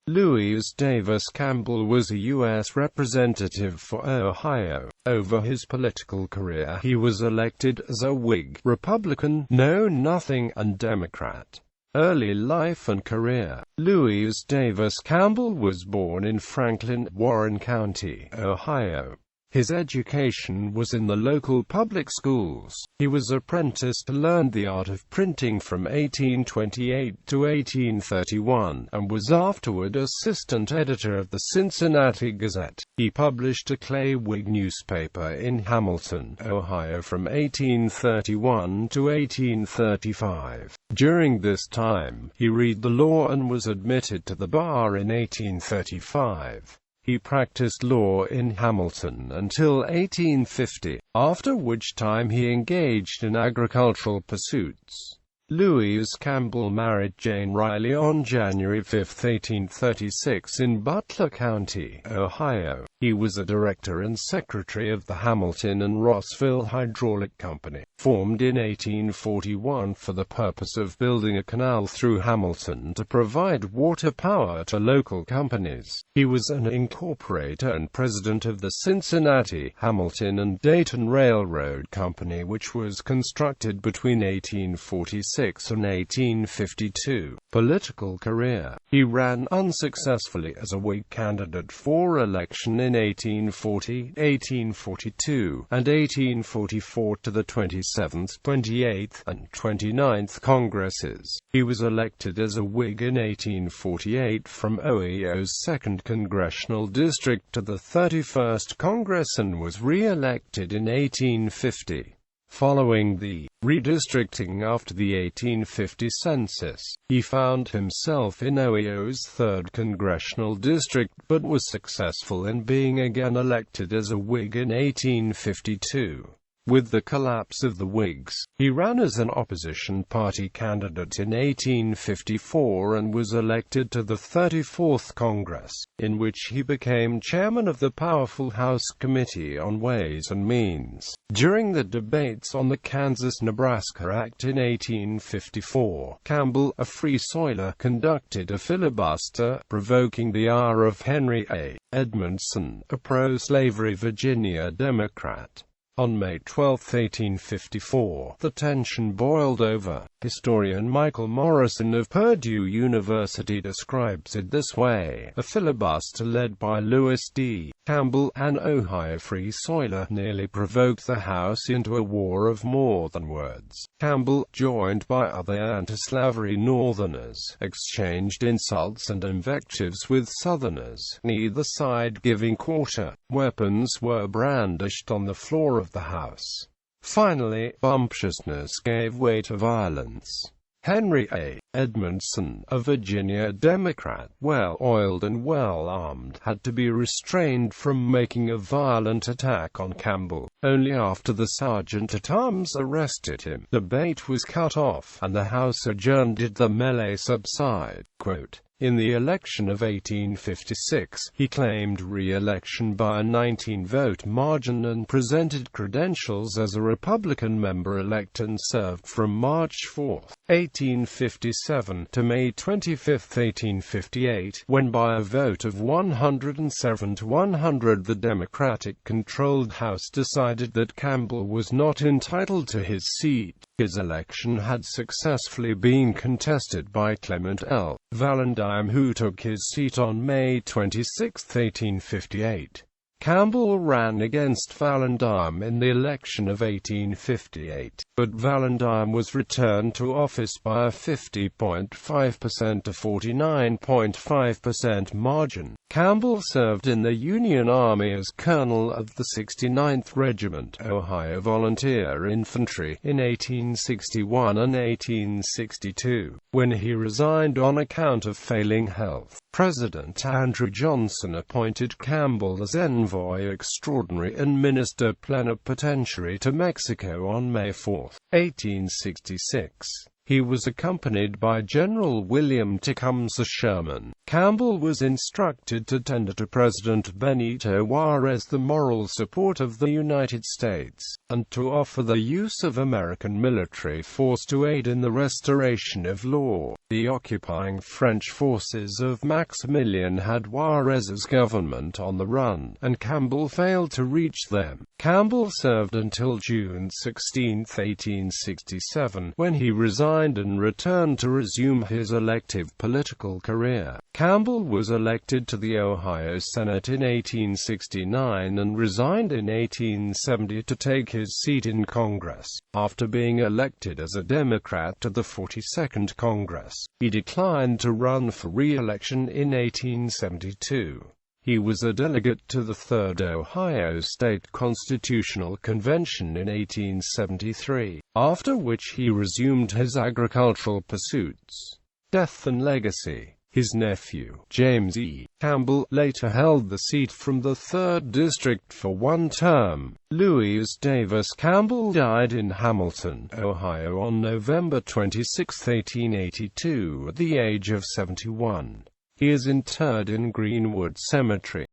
Louis Davis Campbell was a U.S. Representative for Ohio. Over his political career, he was elected as a Whig, Republican, Know-Nothing, and Democrat. Early life and career. Louis Davis Campbell was born in Franklin, Warren County, Ohio. His education was in the local public schools. He was apprenticed to learn the art of printing from 1828 to 1831, and was afterward assistant editor of the Cincinnati Gazette. He published a clay Whig newspaper in Hamilton, Ohio from 1831 to 1835. During this time, he read the law and was admitted to the bar in 1835. He practiced law in Hamilton until 1850, after which time he engaged in agricultural pursuits. Louis Campbell married Jane Riley on January 5, 1836 in Butler County, Ohio. He was a director and secretary of the Hamilton and Rossville Hydraulic Company, formed in 1841 for the purpose of building a canal through Hamilton to provide water power to local companies. He was an incorporator and president of the Cincinnati, Hamilton and Dayton Railroad Company, which was constructed between 1846 and 1852. Political career. He ran unsuccessfully as a Whig candidate for election in 1840, 1842, and 1844 to the 27th, 28th, and 29th Congresses. He was elected as a Whig in 1848 from Ohio's 2nd Congressional District to the 31st Congress and was re-elected in 1850. Following the redistricting after the 1850 census, he found himself in Ohio's 3rd Congressional District, but was successful in being again elected as a Whig in 1852. With the collapse of the Whigs, he ran as an opposition party candidate in 1854 and was elected to the 34th Congress, in which he became chairman of the powerful House Committee on Ways and Means. During the debates on the Kansas-Nebraska Act in 1854, Campbell, a Free Soiler, conducted a filibuster, provoking the ire of Henry A. Edmondson, a pro-slavery Virginia Democrat. On May 12, 1854, the tension boiled over. Historian Michael Morrison of Purdue University describes it this way: a filibuster led by Louis D. Campbell, an Ohio Free Soiler, nearly provoked the House into a war of more than words. Campbell, joined by other anti-slavery Northerners, exchanged insults and invectives with Southerners, neither side giving quarter. Weapons were brandished on the floor of the House. Finally, bumptiousness gave way to violence. Henry A. Edmondson, a Virginia Democrat, well-oiled and well-armed, had to be restrained from making a violent attack on Campbell. Only after the sergeant-at-arms arrested him, debate was cut off, and the House adjourned did the melee subside. Quote, in the election of 1856, he claimed re-election by a 19-vote margin and presented credentials as a Republican member-elect and served from March 4, 1857 to May 25, 1858, when by a vote of 107 to 100 the Democratic-controlled House decided that Campbell was not entitled to his seat. His election had successfully been contested by Clement L. Valentine, who took his seat on May 26, 1858. Campbell ran against Valentine in the election of 1858, but Valentine was returned to office by a 50.5% to 49.5% margin. Campbell served in the Union Army as colonel of the 69th Regiment, Ohio Volunteer Infantry, in 1861 and 1862. When he resigned on account of failing health, President Andrew Johnson appointed Campbell as envoy extraordinary and minister plenipotentiary to Mexico on May 4, 1866. He was accompanied by General William Tecumseh Sherman. Campbell was instructed to tender to President Benito Juárez the moral support of the United States, and to offer the use of American military force to aid in the restoration of law. The occupying French forces of Maximilian had Juárez's government on the run, and Campbell failed to reach them. Campbell served until June 16, 1867, when he resigned and returned to resume his elective political career. Campbell was elected to the Ohio Senate in 1869 and resigned in 1870 to take his seat in Congress. After being elected as a Democrat to the 42nd Congress, he declined to run for re-election in 1872. He was a delegate to the Third Ohio State Constitutional Convention in 1873, after which he resumed his agricultural pursuits. Death and legacy. His nephew, James E. Campbell, later held the seat from the 3rd District for one term. Louis Davis Campbell died in Hamilton, Ohio on November 26, 1882, at the age of 71. He is interred in Greenwood Cemetery.